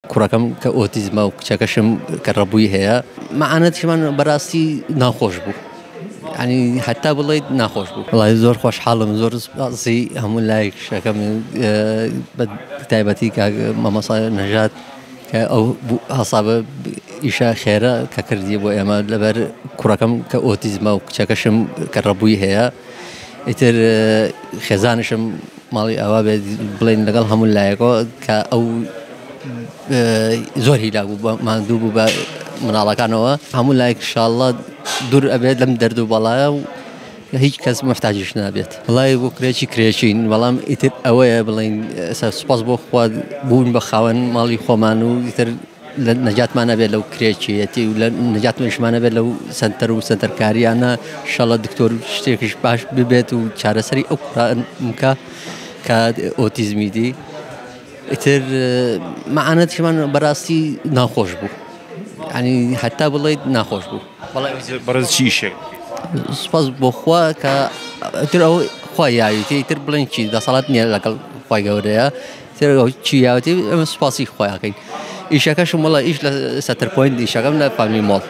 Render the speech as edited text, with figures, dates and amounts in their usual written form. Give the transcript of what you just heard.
كراكم كأوتيزم أو كشكشم كربوي هي معناته من براسي ناخوش بو يعني حتى بالله ناخوش بو والله زور خوش حالم زور زي هم لايك شكم تايبتي كماما صار نجات أو حساب إيشا خيرة ككردي بو أما لبر كراكم كأوتيزم أو كشكشم كربوي هي إتر خزانشم مالي أوابد بلين لقال هم لايكو كأو زور هيلا ما دوب من على كانوا هم لايك إن شاء الله دور أبيض لم دردو بلايا هيج كاس محتاجش نابيت والله بكرهشي كرهشين والله إتر أويا بلين سباس بخواد بون بخوان مالي خوانو إتر نجات ما نبي لو كريتشيتي ولا نجات مش ما نبي لو سنتر كاري أنا إن شاء الله الدكتور اشتركش باش ببيت وشارة سري أكرا مكا كأوتيزمي دي إتر معنا كمان براسي ناخوش بو يعني حتى بالله ناخوش بو والله برز شيء سباس بخوا ك إتر أو خوايا إتر بلين شيء ده صلاتني لقل خوايا وريا إتر أو شيء يا إتر سباسي خوايا كين إيش كاشو مالا إيش لا ستر بوينت إيش كامنا فاميلي مال